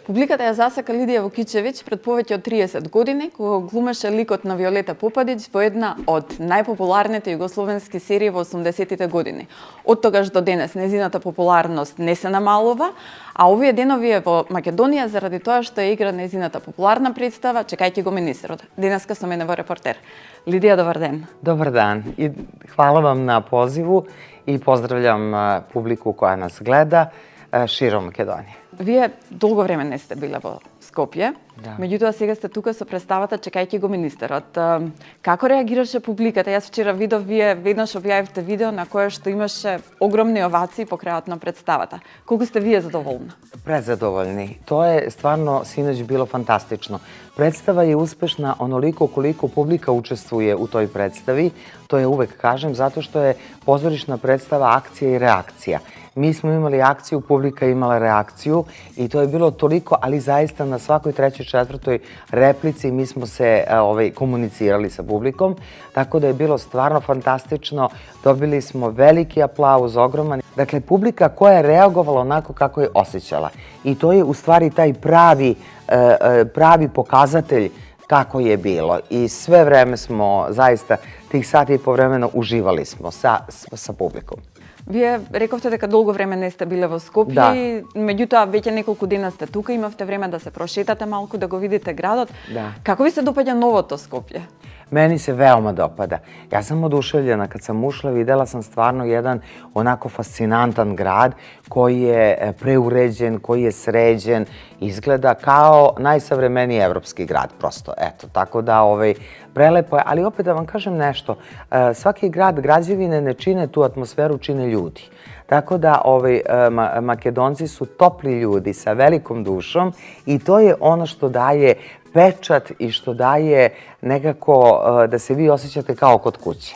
Публиката ја засака Лидија Вукичевиќ пред повеќе од 30 години, кога глумеше ликот на Виолета Попадич во една од најпопуларните југословенски серии во 80-тите години. Од тогаш до денес незината популарност не се намалува, а овие денови е во Македонија заради тоа што ја игра незината популарна представа "Чекајќи го министерот". Денеска со мене во Репортер. Лидија, добар ден. Добар дан и хвала вам на позиву и поздравljam публику која нас гледа широм Македонија. Вие долго време не сте биле во Скопје, Да. меѓутоа сега сте тука со представата "Чекајќи го министерот". Како реагираше публиката? Јас вчера видов, вие веднаш објавивте видео на кое што имаше огромни овации по крајот на представата. Колку сте вие задоволна? Презадоволни. Тоа е стварно синоќ било фантастично. Представа je uspešna onoliko koliko publika učestvuje u toj predstavi. To je uvek kažem, zato što je pozorišna predstava akcija i reakcija. Mi smo imali akciju, publika je imala reakciju i to je bilo toliko, ali zaista na svakoj trećoj, četvrtoj replici mi smo se komunicirali sa publikom, tako da je bilo stvarno fantastično. Dobili smo veliki aplauz, ogroman. Dakle, publika koja je reagovala onako kako je osjećala. I to je u stvari taj pravi pokazatelj kako je bilo. I sve vreme smo zaista tih sati i po vremena uživali smo sa publikom. Вие рековте дека долго време не сте биле во Скопје, Да. и меѓутоа веќе неколку дена сте тука, имавте време да се прошетате малку, да го видите градот. Да. Како ви се допаѓа новото Скопје? Meni se veoma dopada. Ja sam oduševljena. Kad sam ušla, videla sam stvarno jedan onako fascinantan grad koji je preuređen, koji je sređen, izgleda kao najsavremeniji evropski grad prosto. Eto, tako da prelepo je. Ali opet da vam kažem nešto, svaki grad, građevine ne čine tu atmosferu, čine ljudi. Tako da Makedonci su topli ljudi sa velikom dušom i to je ono što daje pečat i što daje nekako da se vi osjećate kao kod kuće.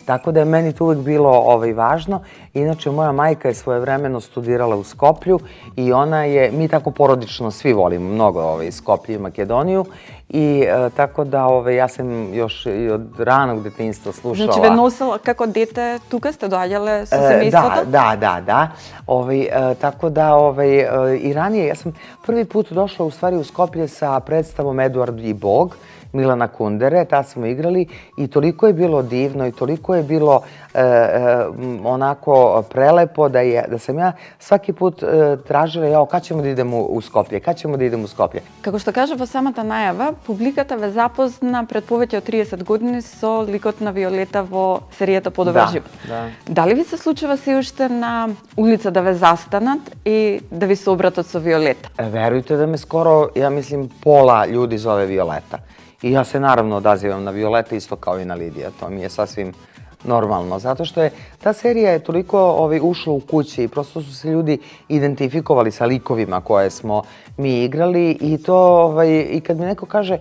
Tako da je meni to uvijek bilo važno. Inače, moja majka je svojevremeno studirala u Skoplju i ona je, mi tako porodično svi volimo mnogo Skoplje i Makedoniju i tako da ja sam još i od ranog detinjstva slušala. Значи ве носела како дете, тука сте доаѓале со семејството? Da. Tako da i ranije, ja sam prvi put došla u stvari u Skoplje sa predstavom Eduard i Bog, Milana Kundere, tad smo igrali i toliko je bilo divno i toliko je bilo onako prelepo da sam ja svaki put tražila kad ćemo da idemo u Skoplje, Како што кажа во самата најава, публиката ве запозна пред повеќе од 30 години со ликот на Виолета во серијата "Подобар живот". Да. Дали ви се случува се уште на улица да ве застанат и да ви се обратат со Виолета? Verujte da me skoro, ja mislim, pola ljudi zove Violeta. I ja se naravno odazivam na Violeta isto kao i na Lidija. To mi je sasvim normalno. Zato što je ta serija je toliko ušla u kući i prosto su se ljudi identifikovali sa likovima koje smo mi igrali i to i kad mi neko kaže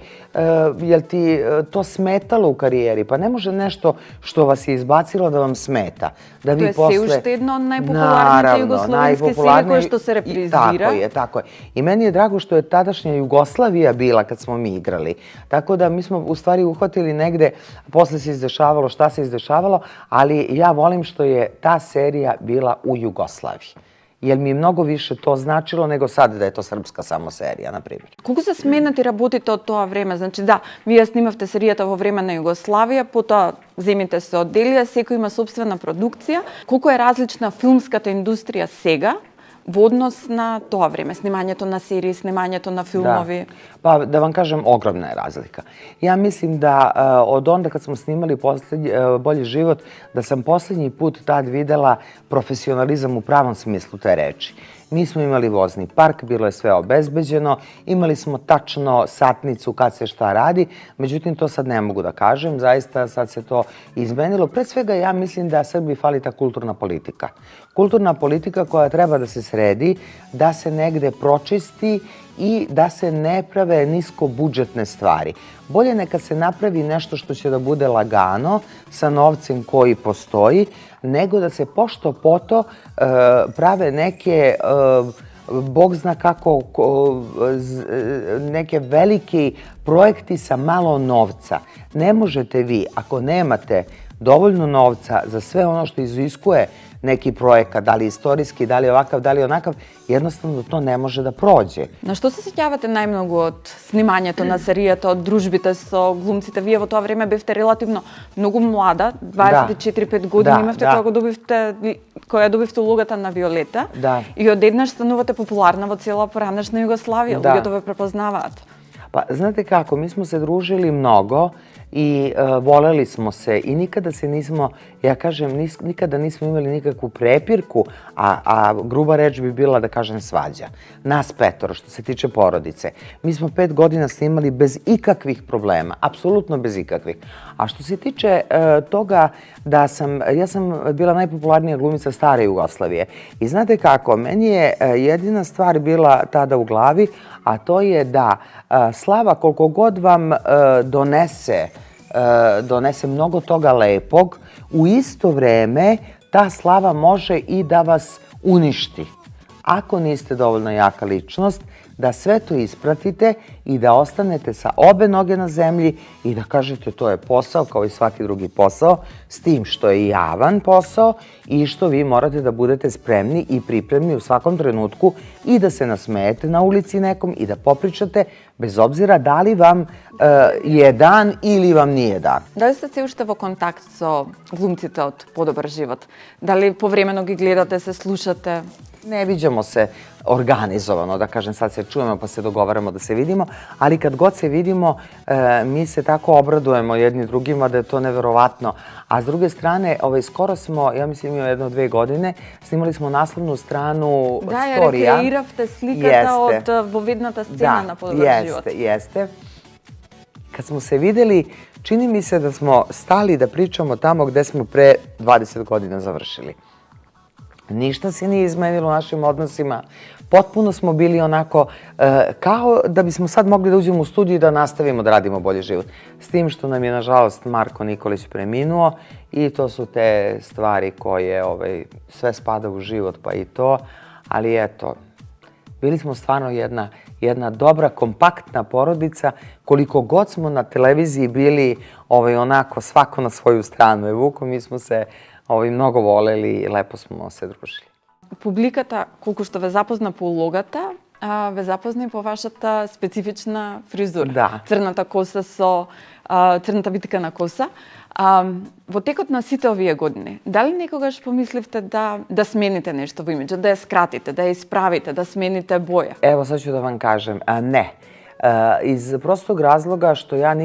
jel ti to smetalo u karijeri, pa ne može nešto što vas je izbacilo da vam smeta. Da vi To je se уште едно од најпопуларните југословенски серии кои што се репризира. Tako je. I meni je drago što je tadašnja Jugoslavija bila kad smo mi igrali. Tako da mi smo u stvari uhvatili negde, posle se izdešavalo šta se izdešavalo, ali ja volim što je ta serija bila u Jugoslaviji. Jer mi je mnogo više to značilo nego sad da je to srpska samo serija, na primjer. Колку се сменати работите од тоа време? Значи да, вие снимавте серијата во време на Југославија, потоа земите се одделија, секој има сопствена продукција. Колку е различна филмската индустрија сега во однос на тоа време, снимањето на серии, снимањето на филмови? Pa da vam kažem, ogromna je razlika. Ja mislim da od onda kad smo snimali Bolji život, da sam posljednji put tad videla profesionalizam u pravom smislu te reči. Mi smo imali vozni park, bilo je sve obezbeđeno, imali smo tačno satnicu kad se šta radi, međutim to sad ne mogu da kažem, zaista sad se to izmenilo. Pre svega ja mislim da Srbiji fali ta kulturna politika. Kulturna politika koja treba da se sredi, da se negde pročisti i da se ne prave niskobudžetne stvari. Bolje neka se napravi nešto što će da bude lagano, sa novcem koji postoji, nego da se pošto poto prave neke, Bog zna kako, neke veliki projekti sa malo novca. Ne možete vi, ako nemate dovoljno novca za sve ono što iziskuje neki projekat, da li istorijski, da li ovakav, da li onakav, jednostavno to ne može da prođe. На што се сеќавате најмногу од снимањето на серијата, од дружбите со глумците? Вие во тоа време бевте релативно многу млада, 24-5 години имавте кога добивте улогата на Виолета и одеднаш станувате популарна во цела поранешна Југославија, луѓето ве препознаваат. Pa, znate kako, mi smo se družili mnogo i voleli smo se i nikada se nismo, ja kažem, nikada nismo imali nikakvu prepirku, a gruba reč bi bila da kažem svađa. Nas 5, što se tiče porodice. Mi smo 5 godina snimali bez ikakvih problema, apsolutno bez ikakvih. A što se tiče toga da ja sam bila najpopularnija glumica stare Jugoslavije. I znate kako, meni je jedina stvar bila tada u glavi, a to je da slava koliko god vam donese mnogo toga lepog, u isto vreme ta slava može i da vas uništi. Ako niste dovoljno jaka ličnost, da sve to ispratite i da ostanete sa obe noge na zemlji i da kažete to je posao kao i svaki drugi posao, s tim što je javan posao i što vi morate da budete spremni i pripremni u svakom trenutku i da se nasmejete na ulici nekom i da popričate bez obzira da li vam je dan ili vam nije dan. Дали сте се уште во контакт со глумците од Подобар живот? Дали повремено ги гледате, се слушате? Ne viđamo se organizovano, da kažem, sad se čujemo pa se dogovaramo da se vidimo, ali kad god se vidimo, mi se tako obradujemo jedni drugima da je to neverovatno. A s druge strane, skoro smo, ja mislim imao 1-2 godine, snimali smo naslovnu stranu storija. Да, ја рекреиравте сликата од воведната сцена на Подобар живот. Jeste. Kad smo se videli, čini mi se da smo stali da pričamo tamo gde smo pre 20 godina završili. Ništa se nije izmenilo u našim odnosima. Potpuno smo bili onako kao da bismo sad mogli da uđemo u studiju i da nastavimo da radimo bolji život. S tim što nam je, nažalost, Marko Nikolić preminuo i to su te stvari koje sve spada u život, pa i to. Ali eto, bili smo stvarno jedna dobra, kompaktna porodica. Koliko god smo na televiziji bili onako svako na svoju stranu. Vuko, mi smo se mnogo voleli i lepo smo se družili. Публиката, колку што ве запозна по улогата, ве запозна и по вашата специфична фризура. Да. Црната коса со црната битка на коса. Во текот на сите овие години, дали некогаш помисливте да смените нешто во имиџот, да ја скратите, да ја исправите, да смените боја? Evo sad ću da vam kažem, ne. Iz prostog razloga što ja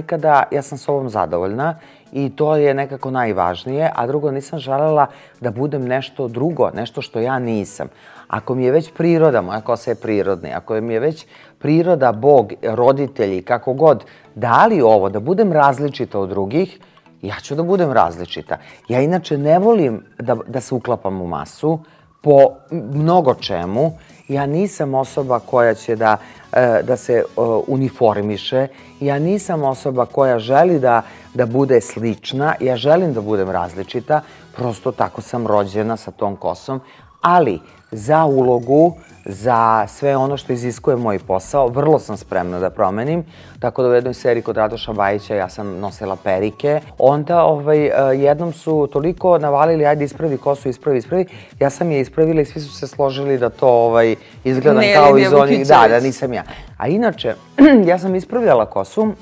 sam sobom zadovoljna i to je nekako najvažnije, a drugo nisam želela da budem nešto drugo, nešto što ja nisam. Ako mi je već priroda, moja kosa je prirodna, ako mi je već priroda, Bog, roditelji, kako god, dali ovo, da budem različita od drugih, ja ću da budem različita. Ja inače ne volim da se uklapam u masu po mnogo čemu. Ja nisam osoba koja će da se uniformiše. Ja nisam osoba koja želi da bude slična. Ja želim da budem različita. Prosto tako sam rođena sa tom kosom. Ali za ulogu, za sve ono što iziskuje moj posao, vrlo sam spremna da promenim. Tako da u jednoj seriji kod Radoša Bajića ja sam nosila perike. Onda jednom su toliko navalili, ajde ispravi kosu, ispravi. Ja sam je ispravila i svi su se složili da to izgledam kao iz onih... Da, nisam ja. A inače, ja sam ispravljala kosu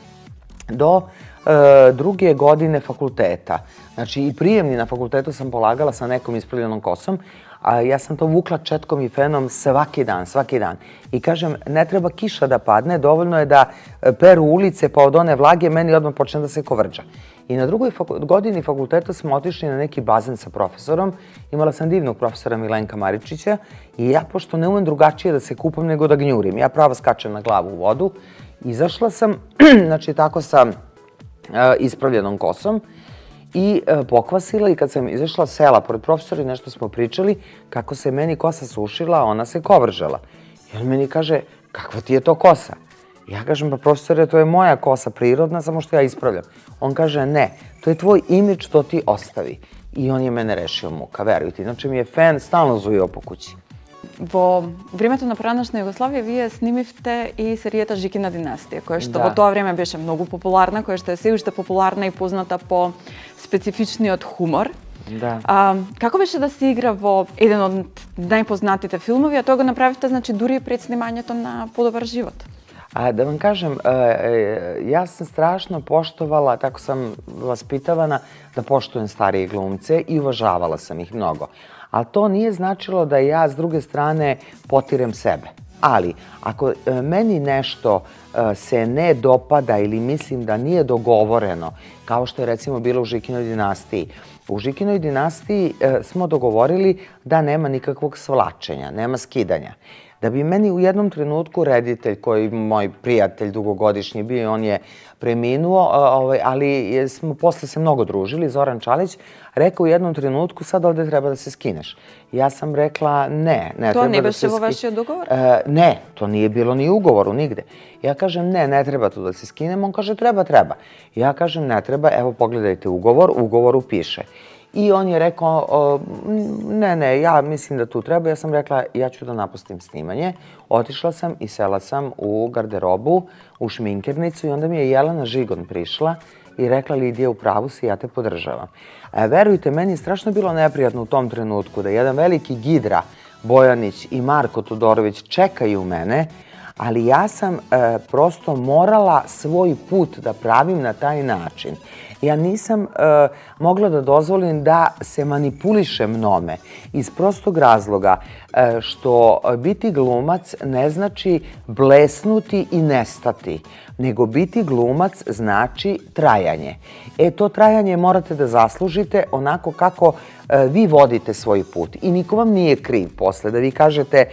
do 2. godine fakulteta. Znači i prijemni na fakultetu sam polagala sa nekom ispravljenom kosom, a ja sam to vukla četkom i fenom svaki dan. I kažem, ne treba kiša da padne, dovoljno je da peru ulice pa od one vlage meni odmah počne da se kovrđa. I na 2. godini fakulteta smo otišli na neki bazen sa profesorom. Imala sam divnog profesora Milenka Maričića i ja, pošto ne umem drugačije da se kupam nego da gnjurim, ja pravo skačem na glavu u vodu, izašla sam, znači tako sa ispravljenom kosom, i pokvasila i kad sam izašla sela pored profesora i nešto smo pričali, kako se meni kosa sušila, ona se kovržala. I on meni kaže, kakva ti je to kosa? Ja kažem, pa profesore, to je moja kosa prirodna, samo što ja ispravljam. On kaže, ne, to je tvoj imidž, to ti ostavi. I on je mene rešio muka, verujte. Inače mi je fan stalno zujeo po kući. Во времето на поранешна Југославија вие снимивте и серијата Жикина династија, која што во тоа време беше многу популарна, која што е се уште популарна и позната по специфичниот хумор. Da. Како беше да се игра во еден од најпознатите филмови, а тоа го направите, значи, дури и пред снимањето на Подобар живот? Da vam kažem, ja sam strašno poštovala, tako sam vaspitavana, da poštujem starije glumce i uvažavala sam ih mnogo. Ali to nije značilo da ja s druge strane potirem sebe. Ali, ako meni nešto se ne dopada ili mislim da nije dogovoreno, kao što je recimo bilo u Žikinoj dinastiji, u Žikinoj dinastiji smo dogovorili da nema nikakvog svlačenja, nema skidanja. Da bi meni u jednom trenutku reditelj, koji moj prijatelj dugogodišnji bio, on je preminuo, ali smo posle se mnogo družili, Zoran Čalić, rekao u jednom trenutku, sad ovde treba da se skineš. Ja sam rekla ne treba da se To ne беше во вашиот договор? Ne, to nije bilo ni u ugovoru, nigde. Ja kažem ne treba tu da se skinem, on kaže treba. Ja kažem ne treba, evo pogledajte ugovor, u ugovoru piše. I on je rekao, ne, ja mislim da tu treba. Ja sam rekla, ja ću da napustim snimanje. Otišla sam i sela sam u garderobu, u šminkernicu i onda mi je Jelena Žigon prišla i rekla, Lidija, u pravu si, ja te podržavam. Verujte, meni je strašno bilo neprijatno u tom trenutku da jedan veliki Gidra Bojanić i Marko Tudorović čekaju mene, ali ja sam prosto morala svoj put da pravim na taj način. Ja nisam mogla da dozvolim da se manipuliše mnome iz prostog razloga što biti glumac ne znači blesnuti i nestati, nego biti glumac znači trajanje. To trajanje morate da zaslužite onako kako vi vodite svoj put i niko vam nije kriv posle da vi kažete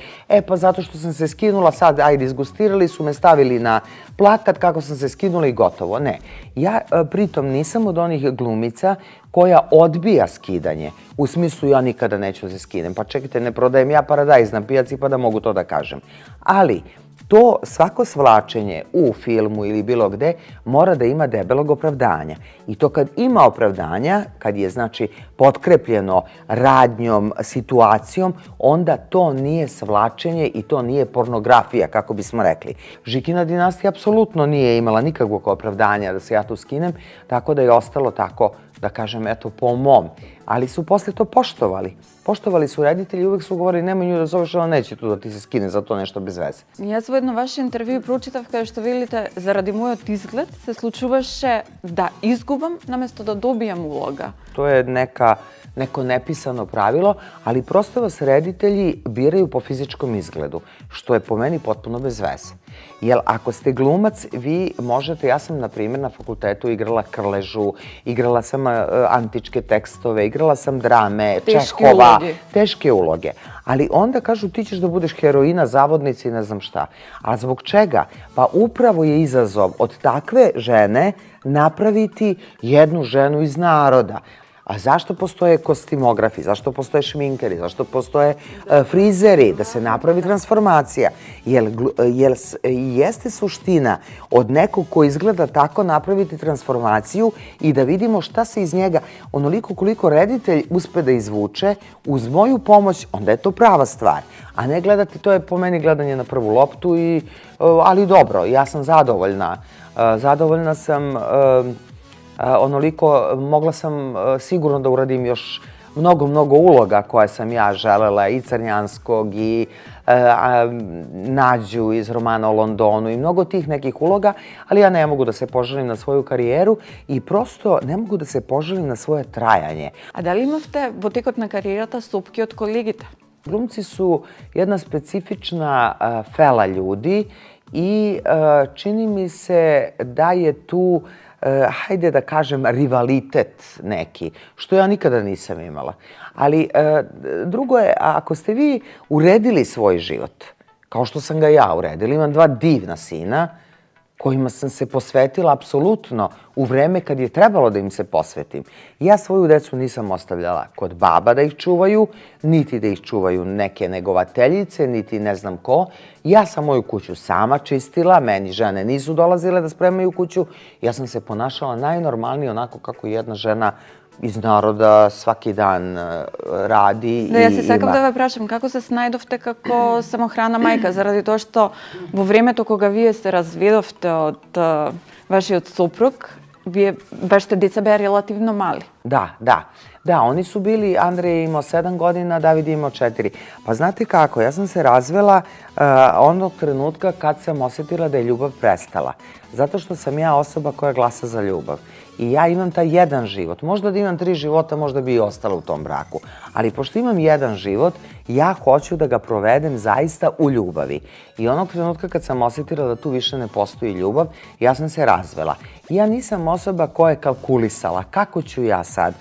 pa zato što sam se skinula sad, ajde, izgustirali su me, stavili na plakat kako sam se skinula i gotovo. Ne. Ja pritom nisam od onih glumica koja odbija skidanje. U smislu ja nikada neću da se skinem. Pa čekajte, ne prodajem ja paradajz na pijaci pa da mogu to da kažem. Ali to svako svlačenje u filmu ili bilo gde mora da ima debelog opravdanja. I to kad ima opravdanja, kad je znači potkrepljeno radnjom, situacijom, onda to nije svlačenje i to nije pornografija, kako bismo rekli. Žikina dinastija apsolutno nije imala nikakvog opravdanja da se ja tu skinem, tako da je ostalo tako, da kažem, eto, po mom. Ali su posle to poštovali. Poštovali su reditelji i uvek su govorili nemoj nju da zoveš, ona neće tu da ti se skine za to nešto bez veze. Јас во едно ваше интервју прочитав каде што велите заради мојот изглед се случуваше да изгубам наместо да добијам улога. To je neko nepisano pravilo, ali prosto vas reditelji biraju po fizičkom izgledu, što je po meni potpuno bez veze. Jer ako ste glumac, vi možete, ja sam na primjer na fakultetu igrala Krležu, igrala sam antičke tekstove, igrala sam drame, Čehova, teške uloge. Ali onda kažu ti ćeš da budeš heroina, zavodnica i ne znam šta. A zbog čega? Pa upravo je izazov od takve žene napraviti jednu ženu iz naroda. A zašto postoje kostimografi, zašto postoje šminkeri, zašto postoje frizeri, da se napravi transformacija? Jer jeste suština od nekog ko izgleda tako napraviti transformaciju i da vidimo šta se iz njega, onoliko koliko reditelj uspe da izvuče, uz moju pomoć, onda je to prava stvar. A ne gledati, to je po meni gledanje na prvu loptu, ali dobro, ja sam zadovoljna. Zadovoljna sam onoliko, mogla sam sigurno da uradim još mnogo uloga koje sam ja želela, i Crnjanskog, i Nađu iz romana o Londonu i mnogo tih nekih uloga, ali ja ne mogu da se poželim na svoju karijeru i prosto ne mogu da se poželim na svoje trajanje. A da li imate во текот на кариерата сопки од колегите? Glumci su jedna specifična fela ljudi i čini mi se da je tu, hajde da kažem, rivalitet neki, što ja nikada nisam imala. Ali drugo je, ako ste vi uredili svoj život, kao što sam ga ja uredila, imam 2 divna sina, kojima sam se posvetila apsolutno u vreme kad je trebalo da im se posvetim. Ja svoju decu nisam ostavljala kod baba da ih čuvaju, niti da ih čuvaju neke negovateljice, niti ne znam ko. Ja sam moju kuću sama čistila, meni žene nisu dolazile da spremaju kuću. Ja sam se ponašala najnormalnije onako kako jedna žena iz naroda svaki dan radi. Да, јас се сакам да ве прашам, како се снајдовте како самохрана мајка, заради тоа што во времето кога вие се разведовте од вашиот сопруг, Вие беште деца беа релативно мали. Da, da. Da, oni su bili, Andrej je imao 7 godina, David je imao 4. Pa znate kako, ja sam se razvela onog trenutka kad sam osjetila da je ljubav prestala. Zato što sam ja osoba koja glasa za ljubav. I ja imam taj jedan život. Možda da imam 3 života, možda bi i ostala u tom braku. Ali pošto imam jedan život, ja hoću da ga provedem zaista u ljubavi. I onog trenutka kad sam osjetila da tu više ne postoji ljubav, ja sam se razvela. Ja nisam osoba koja je kalkulisala kako ću ja sad,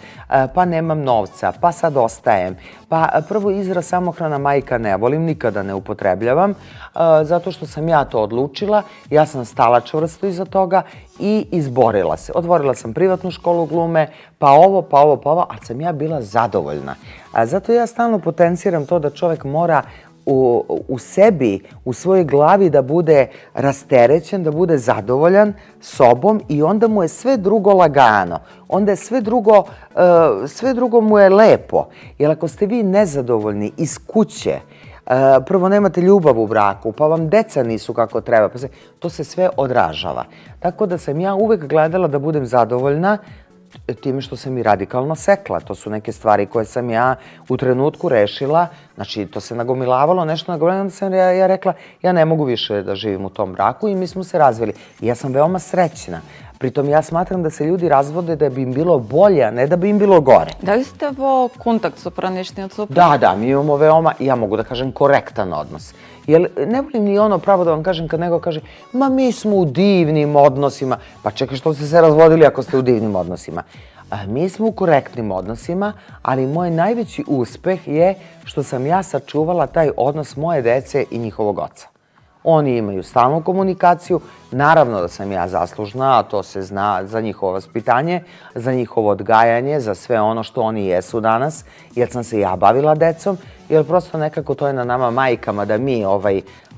pa nemam novca, pa sad ostajem, pa prvo izraz samohrana majka ne volim, nikada ne upotrebljavam, zato što sam ja to odlučila, ja sam stala čvrsto iza toga i izborila se. Otvorila sam privatnu školu glume, pa ovo, ali sam ja bila zadovoljna. Zato ja stalno potenciram to da čovek mora u sebi, u svojoj glavi da bude rasterećen, da bude zadovoljan sobom i onda mu je sve drugo lagano. Onda je sve drugo mu je lepo. Jer ako ste vi nezadovoljni iz kuće, prvo nemate ljubav u braku, pa vam deca nisu kako treba, to se sve odražava. Tako da sam ja uvek gledala da budem zadovoljna time što sam i radikalno sekla. To su neke stvari koje sam ja u trenutku rešila. Znači, to se nagomilavalo, nešto nagomilavalo, onda sam ja rekla, ja ne mogu više da živim u tom braku i mi smo se razveli. I ja sam veoma srećna. Pritom ja smatram da se ljudi razvode da bi im bilo bolje, a ne da bi im bilo gore. Da li ste vo kontakt sa pranešniот suprug? Da, mi imamo veoma, ja mogu da kažem, korektan odnos. Jer ne volim ni ono pravo da vam kažem kad nego kaže ma mi smo u divnim odnosima. Pa čekaj, što ste se razvodili ako ste u divnim odnosima? Mi smo u korektnim odnosima, ali moj najveći uspeh je što sam ja sačuvala taj odnos moje dece i njihovog oca. Oni imaju stalnu komunikaciju, naravno da sam ja zaslužna, a to se zna za njihovo vaspitanje, za njihovo odgajanje, za sve ono što oni jesu danas, jer sam se ja bavila decom, jer prosto nekako to je na nama majkama da mi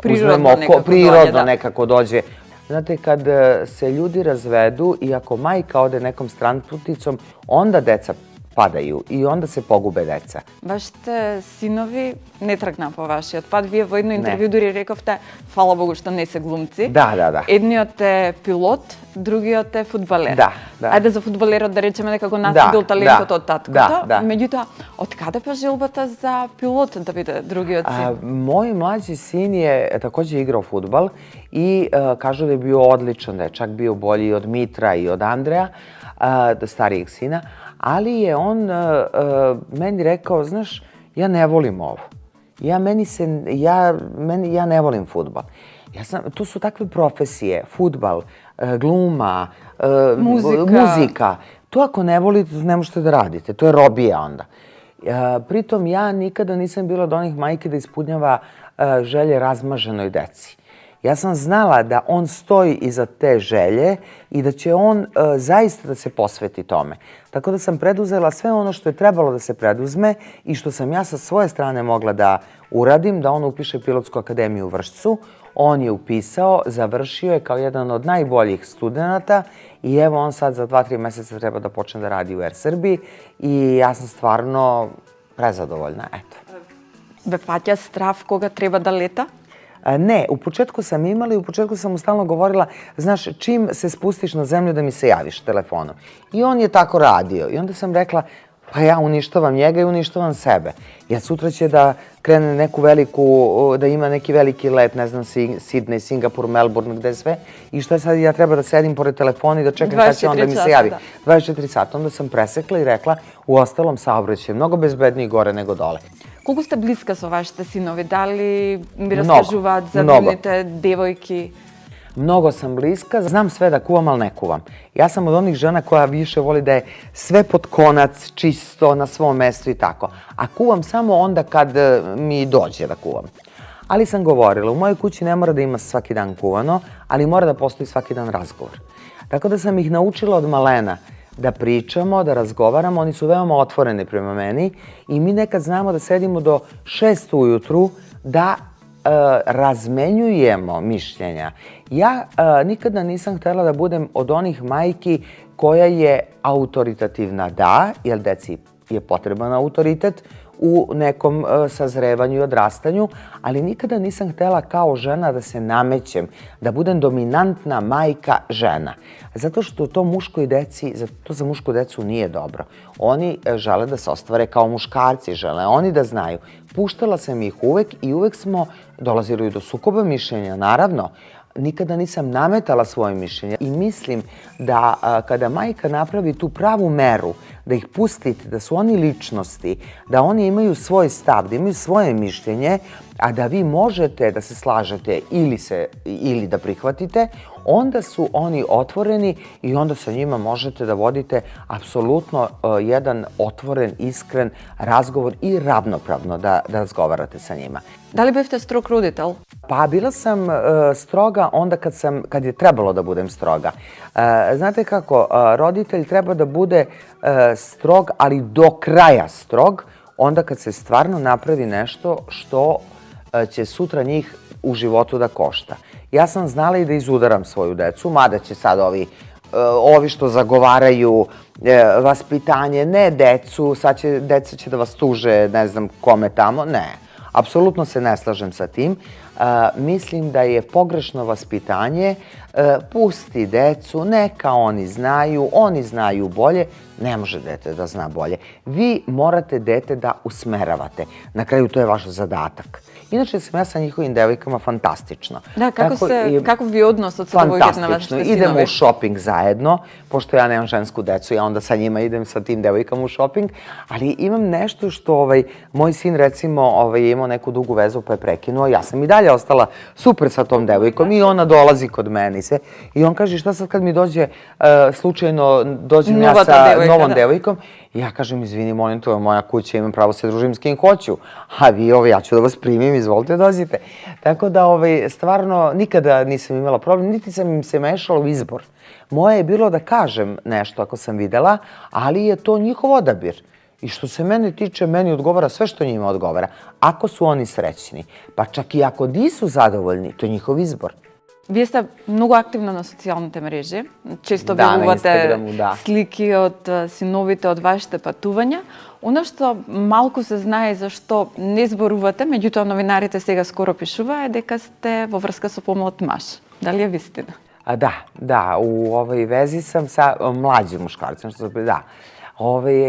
uzmemo prirodno nekako dođe. Znate, kad se ljudi razvedu i ako majka ode nekom stranputicom, onda deca падају и онда се погубе деца. Вашите синови не тргна по вашиот пат. Вие во едно интервју дури рековте, фала Богу што не се глумци. Да. Едниот е пилот, другиот е фудбалер. Да. Ајде за фудбалерот да речеме дека го наследил талентот од таткото. Меѓутоа, од каде па желбата за пилот да биде другиот син? Мој млаđi sin je takođe igrao fudbal i kažu da je bio odličan, da je čak bio bolji od Mitra i od Andreja, starijeg sina. Ali je on meni rekao, znaš, ja ne volim ovo. Ja ne volim fudbal. Tu su takve profesije, fudbal, gluma, muzika. To ako ne volite, ne možete da radite. To je robija onda. Pritom ja nikada nisam bila od onih majke da ispunjava želje razmaženoj deci. Ja sam znala da on stoji iza te želje i da će on zaista da se posveti tome. Tako da sam preduzela sve ono što je trebalo da se preduzme i što sam ja sa svoje strane mogla da uradim, da on upiše Pilotsku akademiju u Vršcu. On je upisao, završio je kao jedan od najboljih studenata i evo on sad za 2-3 meseca treba da počne da radi u Air Srbiji i ja sam stvarno prezadovoljna. Eto. Ве паќа страв кога треба да лета? Ne, u početku sam imala i u početku sam mu stalno govorila, znaš, čim se spustiš na zemlju da mi se javiš telefonom. I on je tako radio. I onda sam rekla, pa ja uništavam njega i uništavam sebe. Jer sutra će da krene neku veliku, da ima neki veliki let, ne znam, Sidney, Singapur, Melbourne, gde sve. I šta sad ja treba da sedim pored telefona i da čekam kada će on da mi se javi. 24 sata. Onda sam presekla i rekla, u ostalom saobraćaj je mnogo bezbedniji gore nego dole. Колку сте блиска со вашите синови? Дали ви раскажуваат за нивните девојки? Mnogo sam bliska, znam sve da kuvam, ali ne kuvam. Ja sam od onih žena koja više voli da je sve pod konac, čisto, na svom mestu i tako. A kuvam samo onda kad mi dođe da kuvam. Ali sam govorila, u mojoj kući ne mora da ima svaki dan kuvano, ali mora da postoji svaki dan razgovor. Tako da sam ih naučila od malena da pričamo, da razgovaramo, oni su veoma otvoreni prema meni i mi nekad znamo da sedimo do 6 ujutru da razmenjujemo mišljenja. Ja nikada nisam htela da budem od onih majki koja je autoritativna, da, jer deci je potreban autoritet u nekom sazrevanju i odrastanju, ali nikada nisam htela kao žena da se namećem, da budem dominantna majka žena. Zato što to muškoj deci, to za mušku decu nije dobro. Oni žele da se ostvare kao muškarci, žele oni da znaju. Puštala sam ih uvek i uvek smo dolazili do sukoba mišljenja, naravno. Nikada nisam nametala svoje mišljenje i mislim da kada majka napravi tu pravu meru, da ih pustite, da su oni ličnosti, da oni imaju svoj stav, da imaju svoje mišljenje, a da vi možete da se slažete ili da prihvatite, onda su oni otvoreni i onda sa njima možete da vodite apsolutno jedan otvoren, iskren razgovor i ravnopravno da razgovarate sa njima. Da li biste strog roditelj? Pa bila sam stroga onda kad je trebalo da budem stroga. Znate kako, roditelj treba da bude strog, ali do kraja strog, onda kad se stvarno napravi nešto što će sutra njih u životu da košta. Ja sam znala i da izudaram svoju decu, mada će sad ovi što zagovaraju vaspitanje, ne decu, sad će deca će da vas tuže, ne znam kome tamo, ne. Apsolutno se ne slažem sa tim. Mislim da je pogrešno vaspitanje, pusti decu, neka oni znaju bolje, ne može dete da zna bolje. Vi morate dete da usmeravate. Na kraju to je vaš zadatak. Inače sam ja sa njihovim devojkama fantastično. Da, kako vi odnos od sa devojkama na vaše sinove? Idemo u šoping zajedno, pošto ja nemam žensku decu, ja onda sa njima idem sa tim devojkama u šoping, ali imam nešto što moj sin recimo je imao neku dugu vezu pa je prekinuo, ja sam i dalje ostala super sa tom devojkom i ona dolazi kod mene i on kaže šta sad kad mi slučajno dođem ja sa novom devojkom, ja kažem, izvini, molim, to je moja kuća, imam pravo se družim s kim hoću, a vi, ja ću da vas primim, izvolite, dođite. Tako da, stvarno, nikada nisam imala problem, niti sam im se mešala u izbor. Moje je bilo da kažem nešto ako sam videla, ali je to njihov odabir. I što se mene tiče, meni odgovara sve što njima odgovara. Ako su oni srećni, pa čak i ako nisu zadovoljni, to je njihov izbor. Вие сте многу активна на социјалните мрежи. Често објавувате слики од синовите од вашите патувања. Оно што малку се знае за што не зборувате, меѓутоа новинарите сега скоро пишува е дека сте во врска со помлад маж. Дали е вистина? Da, u ovoj vezi sam sa mlađim muškarcem,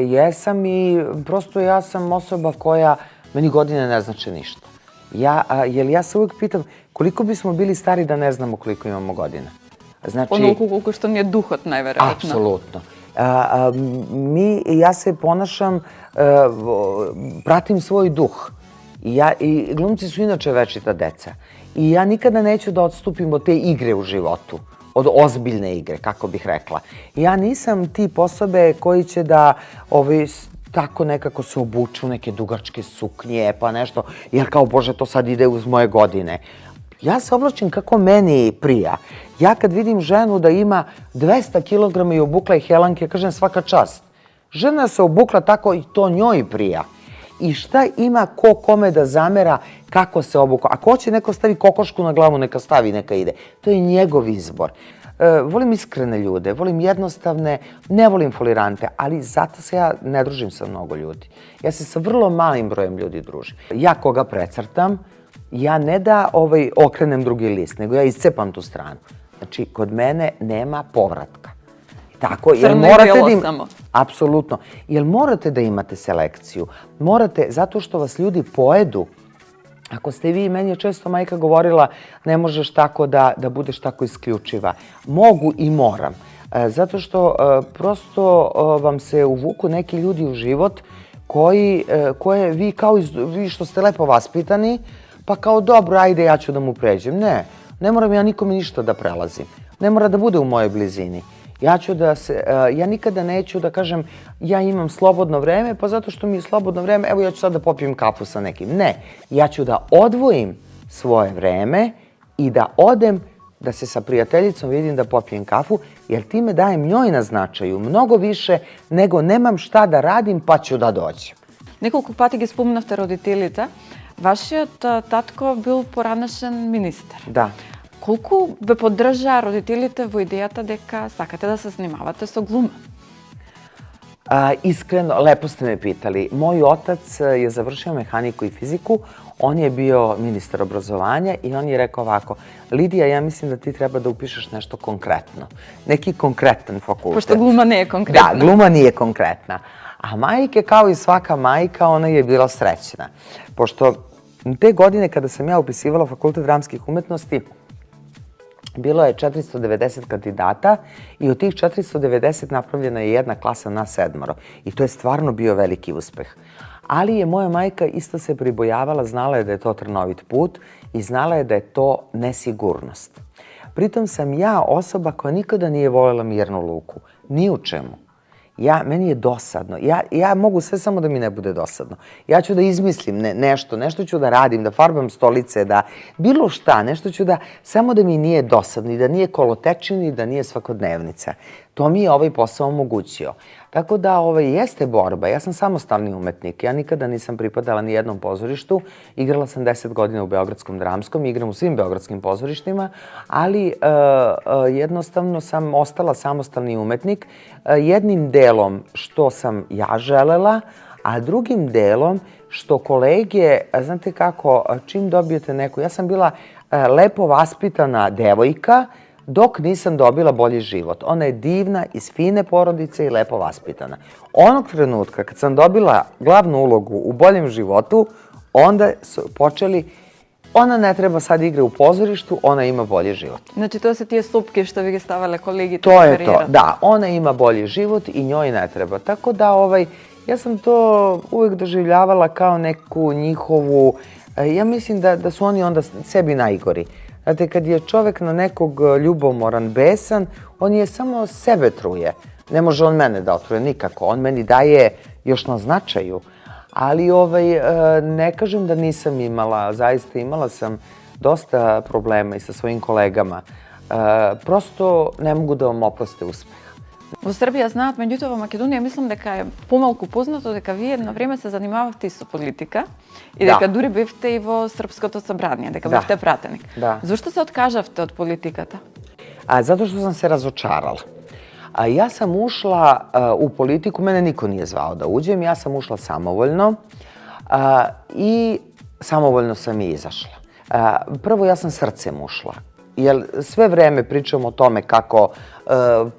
jesam i prosto ja sam osoba koja, meni godine ne znače ništa. Jer ja se uvijek pitam koliko bismo bili stari da ne znamo koliko imamo godina. Onoliko koliko što mi je duhot, najverovatno. Apsolutno. Ja se ponašam, pratim svoj duh. I glumci su inače večita deca. I ja nikada neću da odstupim od te igre u životu. Od ozbiljne igre, kako bih rekla. Ja nisam tip osobe koji će da tako nekako se obuče u neke dugačke suknje, pa nešto, jer kao, Bože, to sad ide uz moje godine. Ja se oblačim kako meni prija. Ja kad vidim ženu da ima 200 kg i obukla je helanke, kažem svaka čast. Žena se obukla tako i to njoj prija. I šta ima ko kome da zamera kako se obukla. Ako hoće neko stavi kokošku na glavu, neka stavi, neka ide. To je njegov izbor. Volim iskrene ljude, volim jednostavne, ne volim folirante, ali zato se ja ne družim sa mnogo ljudi. Ja se sa vrlo malim brojem ljudi družim. Ja koga precrtam, ja ne da okrenem drugi list, nego ja iscepam tu stranu. Znači, kod mene nema povratka. Tako, crno i bijelo samo. Apsolutno. Jer morate da imate selekciju. Morate, zato što vas ljudi pojedu. Ako ste vi, meni je često majka govorila, ne možeš tako da budeš tako isključiva. Mogu i moram. Zato što prosto vam se uvuku neki ljudi u život koje vi što ste lepo vaspitani, pa kao dobro, ajde ja ću da mu pređem. Ne moram ja nikome ništa da prelazim. Ne mora da bude u mojoj blizini. Ja nikada neću da kažem ja imam slobodno vreme, pa zato što mi je slobodno vreme, evo ja ću sad da popijem kafu sa nekim. Ne, ja ću da odvojim svoje vreme i da odem da se sa prijateljicom vidim da popijem kafu, jer time dajem njoj na značaju mnogo više nego nemam šta da radim pa ću da dođem. Неколку пати ги спомнавте родителите. Вашиот татко бил поранешен министер. Да. Колку ве поддржаа родителите во идејата дека сакате да се занимавате со глума? Iskreno, lepo ste me pitali. Moj otac je završio mehaniku i fiziku, on je bio ministar obrazovanja i on je rekao ovako: Lidija, ja mislim da ti treba da upišeš nešto konkretno. Neki konkretan fakultet. Pošto gluma nije konkretna. Da, gluma nije konkretna. A majke, kao i svaka majka, ona je bila srećna. Pošto te godine kada sam ja upisivala Fakultet dramskih umetnosti, bilo je 490 kandidata i od tih 490 napravljena je jedna klasa na 7. I to je stvarno bio veliki uspeh. Ali je moja majka isto se pribojavala, znala je da je to trnovit put i znala je da je to nesigurnost. Pritom sam ja osoba koja nikada nije voljela mirnu luku. Ni u čemu. Meni je dosadno. Ja mogu sve samo da mi ne bude dosadno. Ja ću da izmislim nešto ću da radim, da farbam stolice, da bilo šta, nešto ću da, samo da mi nije dosadno i da nije kolotečin i da nije svakodnevnica. To mi je ovaj posao omogućio. Tako da jeste borba. Ja sam samostalni umetnik. Ja nikada nisam pripadala ni jednom pozorištu. Igrala sam 10 godina u Beogradskom dramskom, igram u svim beogradskim pozorištima, ali jednostavno sam ostala samostalni umetnik. Jednim delom što sam ja želela, a drugim delom što kolege, znate kako, čim dobijete neku... Ja sam bila lepo vaspitana devojka, dok nisam dobila bolji život. Ona je divna, iz fine porodice i lepo vaspitana. Onog trenutka kad sam dobila glavnu ulogu u boljem životu, onda su počeli, ona ne treba sad igra u pozorištu, ona ima bolji život. Znači to su tije slupke što vi stavale kolegi. To je to, da. Ona ima bolji život i njoj ne treba. Tako da ja sam to uvijek doživljavala kao neku njihovu, ja mislim da su oni onda sebi najgori. Znate, kad je čovek na nekog ljubomoran, besan, on je samo sebe truje. Ne može on mene da otruje nikako. On meni daje još na značaju. Ali ne kažem da nisam imala, zaista imala sam dosta problema i sa svojim kolegama. Prosto ne mogu da vam oproste uspeh. Во Србија знаат, меѓутоа во Македонија мислам дека е помалку познато дека вие едно време се занимававте и со политика и дека дури бевте и во Српското собрание, дека бевте пратеник. Зошто се откажавте од политиката? Zato što sam se razočarala. Ja sam ušla u politiku, mene niko nije zvao da uđem, ja sam ušla samovoljno i samovoljno sam i izašla. Prvo, ja sam srcem ušla. Jer sve vreme pričam o tome kako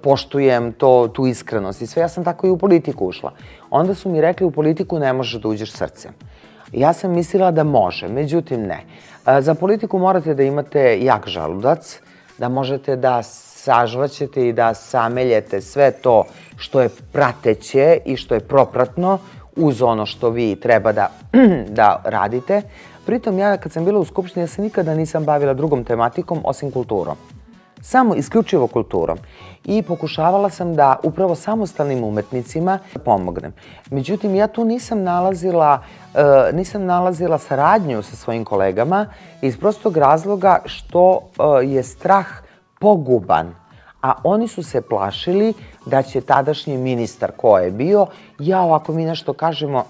poštujem tu iskrenost i sve. Ja sam tako i u politiku ušla. Onda su mi rekli u politiku ne možeš da uđeš srcem. Ja sam mislila da može, međutim ne. Za politiku morate da imate jak želudac, da možete da sažvaćete i da sameljete sve to što je prateće i što je propratno uz ono što vi treba da radite. Pritom ja kad sam bila u Skupštini, ja se nikada nisam bavila drugom tematikom osim kulturom. Samo isključivo kulturom. I pokušavala sam da upravo samostalnim umetnicima pomognem. Međutim, ja tu nisam nalazila saradnju sa svojim kolegama iz prostog razloga što je strah poguban. A oni su se plašili da će tadašnji ministar ko je bio, ako mi nešto kažemo,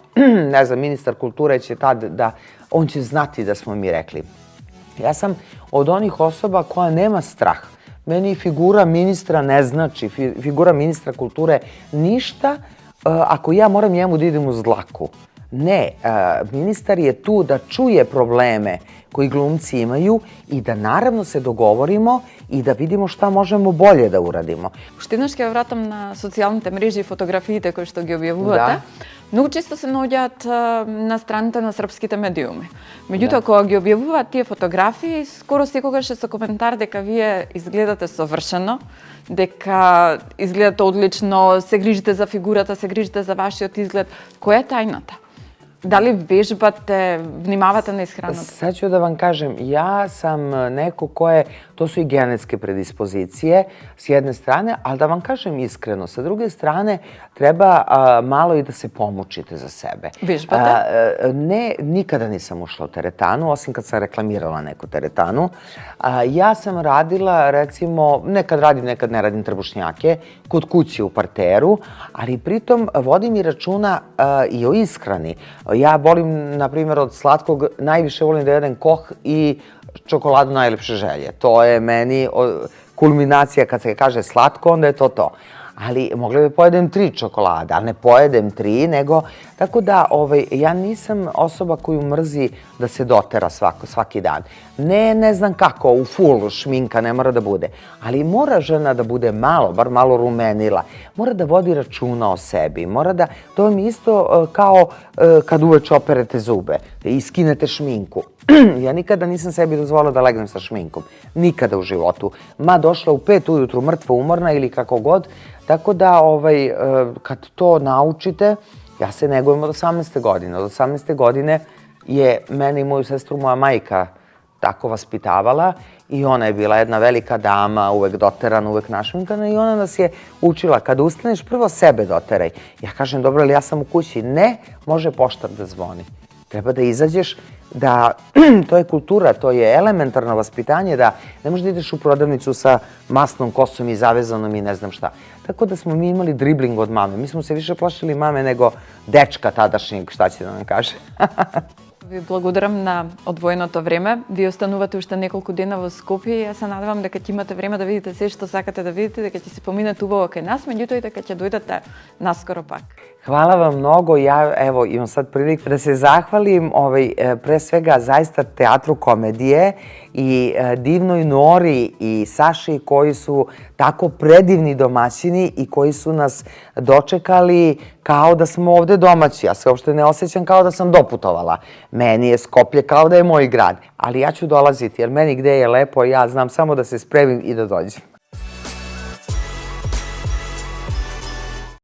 ne znam, ministar kulture će tad da, on će znati da smo mi rekli. Ja sam od onih osoba koja nema strah. Meni figura ministra ne znači, figura ministra kulture ništa ako ja moram njemu da idem uz dlaku. Ne, ministar je tu da čuje probleme koji glumci imaju i da naravno se dogovorimo i да видимо šta možemo bolje da uradimo. Уште еднаш ќе вратам на социјалните мрежи и фотографиите кои што ги објавувате. Многу често се наоѓаат на страните на српските медиуми. Меѓутоа, кога ги објавуваат тие фотографии, скоро секогаш е со коментар дека вие изгледате совршено, дека изгледате одлично, се грижите за фигурата, се грижите за вашиот изглед. Која е тајната? Дали вежбате, внимавате на исхраната? Sad ću da vam kažem, ja sam neko koje, to su i genetske predispozicije s jedne strane, ali da vam kažem iskreno, sa druge strane treba malo i da se pomučite za sebe. Vežbate? Ne, nikada nisam ušla u teretanu, osim kad sam reklamirala neku teretanu. Ja sam radila, recimo, nekad radim, nekad ne radim trbušnjake, kod kuće u parteru, ali pritom vodim i računa i o ishrani. Ja volim, na primjer, od slatkog, najviše volim da jedem koh i čokoladu najlepše želje. To je meni kulminacija, kad se kaže slatko, onda je to to. ali mogla bi pojedem 3 čokolade, ali ne pojedem 3, nego, tako da ja nisam osoba koju mrzi da se dotera svaki dan. Ne znam kako, u full šminka ne mora da bude, ali mora žena da bude malo, bar malo rumenila, mora da vodi računa o sebi, mora da, to vam je isto kao kad uveče operete zube i skinete šminku. Ja nikada nisam sebi dozvolila da legnem sa šminkom. Nikada u životu. Ma došla u 5 ujutru mrtva umorna ili kako god. Tako da kad to naučite, ja se negujem od 18. godine. Od 18. godine je mene i moju sestru moja majka tako vaspitavala i ona je bila jedna velika dama, uvek doterana, uvek našminkana i ona nas je učila, kada ustaneš prvo sebe doteraj. Ja kažem, dobro, ali ja sam u kući. Ne, može poštar da zvoni. Treba da izađeš, da to je kultura, to je elementarno vaspitanje, da ne možeš da ideš u prodavnicu sa masnom kosom i zavezanom i ne znam šta. Tako da smo mi imali dribling od mame. Mi smo se više plašili mame nego dečka tadašnjeg, šta će da nam kaže. Ви благодарам на одвоеното време. Ви останувате уште неколку дена во Скопје и јас се надевам дека ќе имате време да видите се што сакате да видите, дека ќе се поминете убаво кај нас, меѓутоа и дека ќе дојдете наскоро пак. Hvala vam mnogo. Ja, evo, imam sad priliku da se zahvalim pre svega zaista Teatru komedije i divnoj Nori i Saši koji su tako predivni domaćini i koji su nas dočekali kao da smo ovde domaći. Ja se uopšte ne osjećam kao da sam doputovala. Meni je Skoplje kao da je moj grad. Ali ja ću dolaziti jer meni gde je lepo, ja znam samo da se spremim i da dođem.